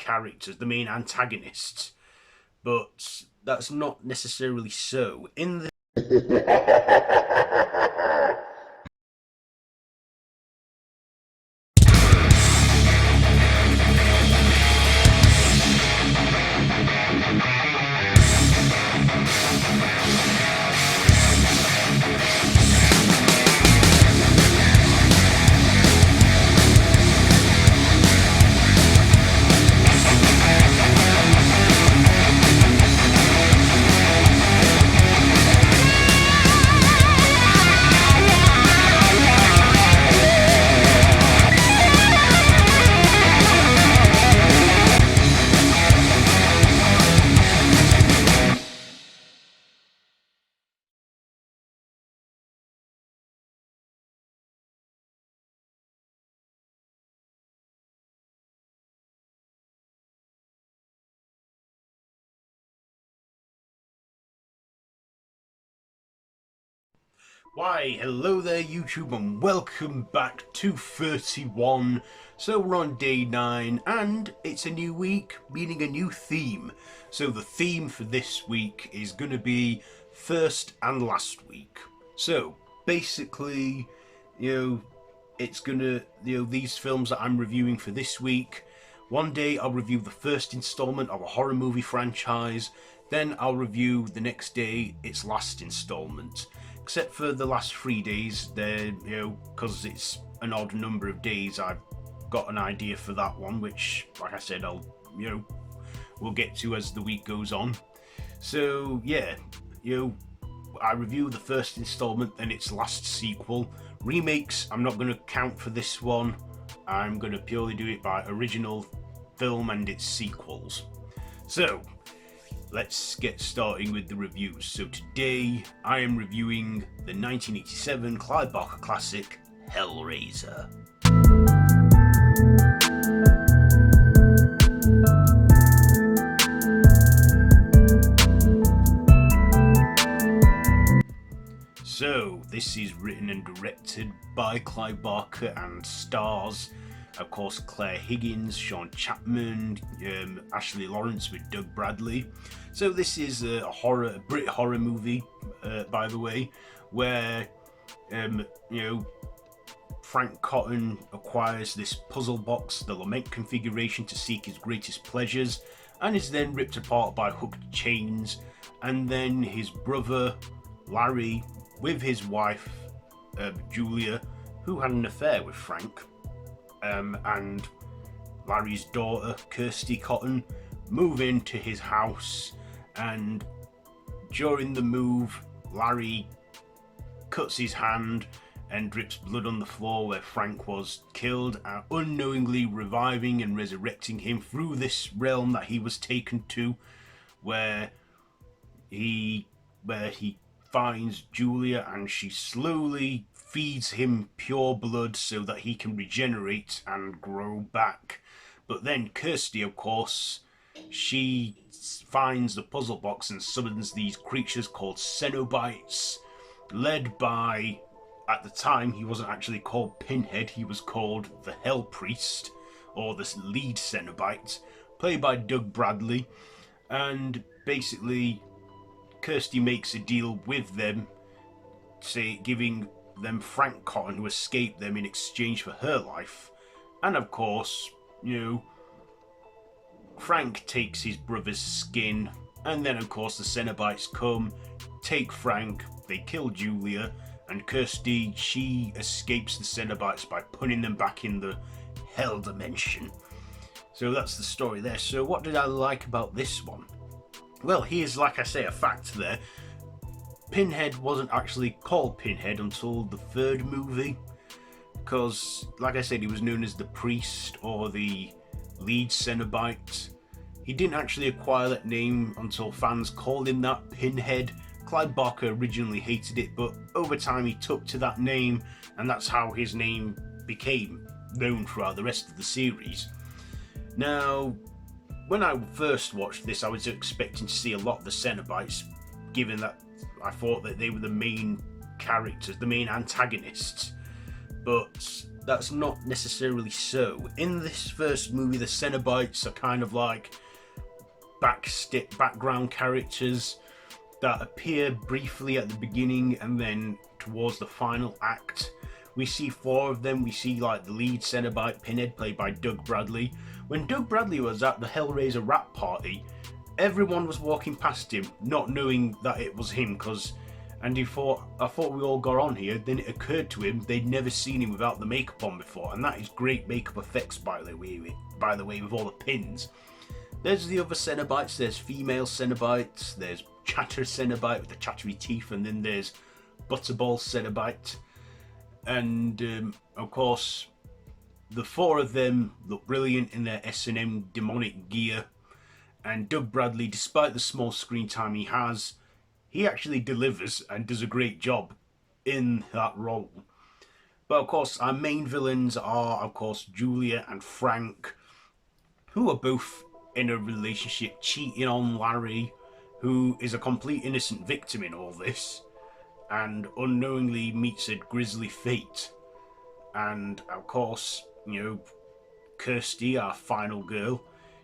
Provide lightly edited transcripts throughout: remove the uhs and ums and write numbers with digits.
characters, the main antagonists. But that's not necessarily so. In the Why, hello there YouTube and welcome back to 31. So we're on day 9 and it's a new week, meaning a new theme. So the theme for this week is going to be first and last week. So basically, it's going to, these films that I'm reviewing for this week, one day I'll review the first installment of a horror movie franchise, then I'll review the next day its last installment. Except for the last 3 days, because it's an odd number of days, I've got an idea for that one, which, like I said, we'll get to as the week goes on. So yeah, I review the first installment, then its last sequel. Remakes, I'm not going to count for this one. I'm going to purely do it by original film and its sequels. So let's get starting with the reviews. So today I am reviewing the 1987 Clive Barker classic Hellraiser. So this is written and directed by Clive Barker and stars, of course, Claire Higgins, Chapman, Ashley Lawrence with Doug Brandley. So this is a Brit horror movie, by the way, where Frank Cotton acquires this puzzle box, the Lament configuration, to seek his greatest pleasures, and is then ripped apart by hooked chains. And then his brother Larry, with his wife Julia, who had an affair with Frank, and Larry's daughter Kirsty Cotton, move into his house, and during the move Larry cuts his hand and drips blood on the floor where Frank was killed, unknowingly reviving and resurrecting him through this realm that he was taken to, where he finds Julia, and she slowly feeds him pure blood so that he can regenerate and grow back. But then Kirsty, of course, she finds the puzzle box and summons these creatures called Cenobites, led by, at the time he wasn't actually called Pinhead, he was called the Hell Priest, or the lead Cenobite, played by Doug Brandley. And basically Kirsty makes a deal with them, giving them Frank Cotton, who escaped them, in exchange for her life. And of course, Frank takes his brother's skin, and then of course the Cenobites come, take Frank, they kill Julia, and Kirsty, she escapes the Cenobites by putting them back in the Hell dimension. So that's the story there. So what did I like about this one? Well, here's, like I say, a fact there. Pinhead wasn't actually called Pinhead until the third movie, because, like I said, he was known as the Priest, or the lead Cenobite. He didn't actually acquire that name until fans called him that, Pinhead. Clive Barker originally hated it, but over time he took to that name, and that's how his name became known throughout the rest of the series. Now, when I first watched this, I was expecting to see a lot of the Cenobites, given that I thought that they were the main characters, the main antagonists. but that's not necessarily so. In this first movie, the Cenobites are kind of like background characters that appear briefly at the beginning, and then towards the final act we see 4 of them. We see like the lead Cenobite, Pinhead, played by Doug Bradley. When Doug Bradley was at the Hellraiser rap party, everyone was walking past him not knowing that it was him, and I thought we all got on here. Then it occurred to him they'd never seen him without the makeup on before, and that is great makeup effects, by the way, with all the pins. There's the other Cenobites. There's female Cenobites. There's Chatter Cenobite with the chattery teeth, and then there's Butterball Cenobite. And of course, the 4 of them look brilliant in their S&M demonic gear. And Doug Bradley, despite the small screen time he has, he actually delivers and does a great job in that role. But of course, our main villains are, of course, Julia and Frank, who are both in a relationship, cheating on Larry, who is a complete innocent victim in all this, and unknowingly meets a grisly fate. And of course, Kirsty, our final girl,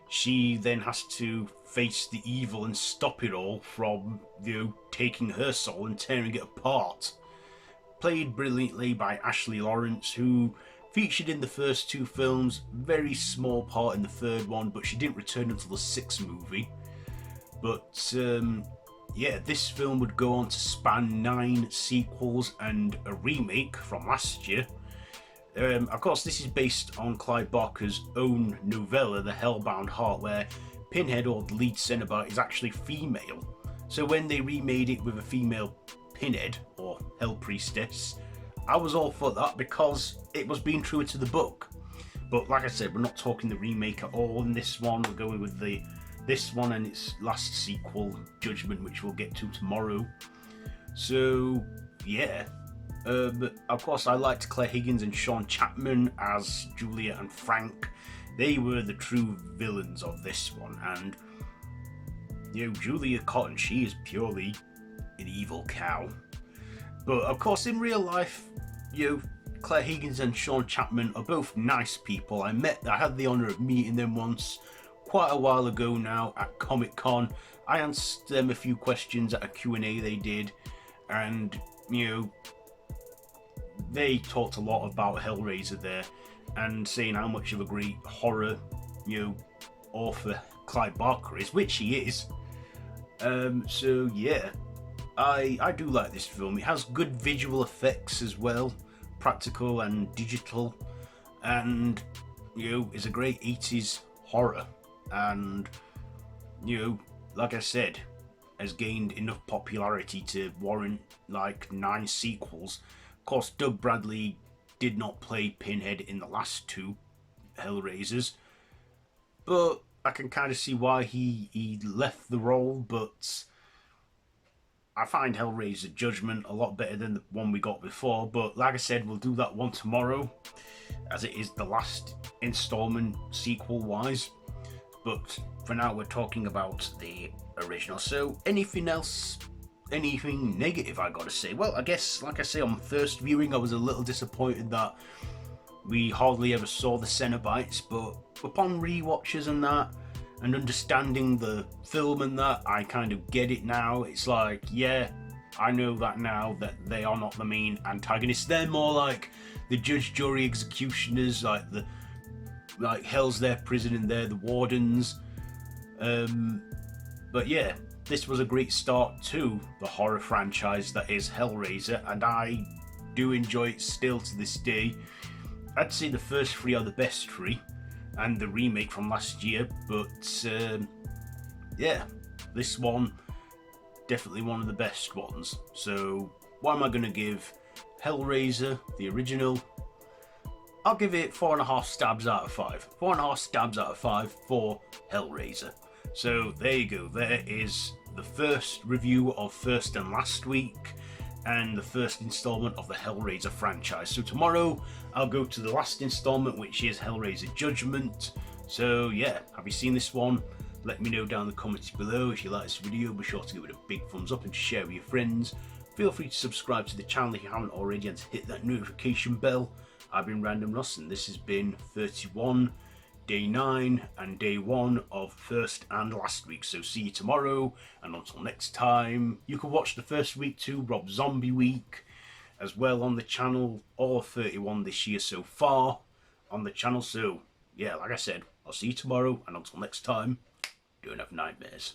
she then has to face the evil and stop it all from, taking her soul and tearing it apart. Played brilliantly by Ashley Lawrence, who featured in the first 2 films, very small part in the 3rd one, but she didn't return until the 6th movie. But yeah, this film would go on to span 9 sequels and a remake from last year. Of course, this is based on Clive Barker's own novella, The Hellbound Heart, where Pinhead, or the lead Cenobite, is actually female. So when they remade it with a female Pinhead, or Hell Priestess, I was all for that because it was being truer to the book. But like I said, we're not talking the remake at all in this one. We're going with this one and its last sequel, Judgment, which we'll get to tomorrow. So yeah, of course I liked Claire Higgins and Sean Chapman as Julia and Frank. They were the true villains of this one, and Julia Cotton, she is purely an evil cow. But of course, in real life, Claire Higgins and Sean Chapman are both nice people. I had the honour of meeting them once, quite a while ago now, at Comic-Con. I asked them a few questions at a Q&A they did, and they talked a lot about Hellraiser there, and saying how much of a great horror author Clive Barker is, which he is. So yeah, I do like this film. It has good visual effects as well, practical and digital, and it's a great 80s horror, and like I said, has gained enough popularity to warrant like 9 sequels. Of course, Doug Bradley did not play Pinhead in the last 2 Hellraisers, but I can kind of see why he left the role. But I find Hellraiser Judgment a lot better than the one we got before. But like I said, we'll do that one tomorrow, as it is the last installment sequel-wise. But for now, we're talking about the original. So anything else? Anything negative I gotta say? Well, I guess, like I say, on first viewing I was a little disappointed that we hardly ever saw the Cenobites, but upon rewatches and that, and understanding the film and that, I kind of get it now. It's like, yeah, I know that now, that they are not the main antagonists. They're more like the judge, jury, executioners, like Hell's their prison and they're the wardens. But yeah, this was a great start to the horror franchise that is Hellraiser, and I do enjoy it still to this day. I'd say the first 3 are the best 3, and the remake from last year, but yeah, this one definitely one of the best ones. So what am I going to give Hellraiser, the original? I'll give it 4.5 stabs out of 5. 4.5 stabs out of 5 for Hellraiser. So there you go, there is the first review of First and Last Week, and the first installment of the Hellraiser franchise. So tomorrow I'll go to the last installment, which is Hellraiser Judgment. So yeah, have you seen this one? Let me know down in the comments below. If you like this video, be sure to give it a big thumbs up and to share with your friends. Feel free to subscribe to the channel if you haven't already, and to hit that notification bell. I've been Random Ross, and this has been 31, day 9, and day 1 of first and last week. So see you tomorrow, and until next time, you can watch the first week too, Rob Zombie Week, as well on the channel. All 31 this year so far on the channel. So yeah, like I said, I'll see you tomorrow, and until next time, don't have nightmares.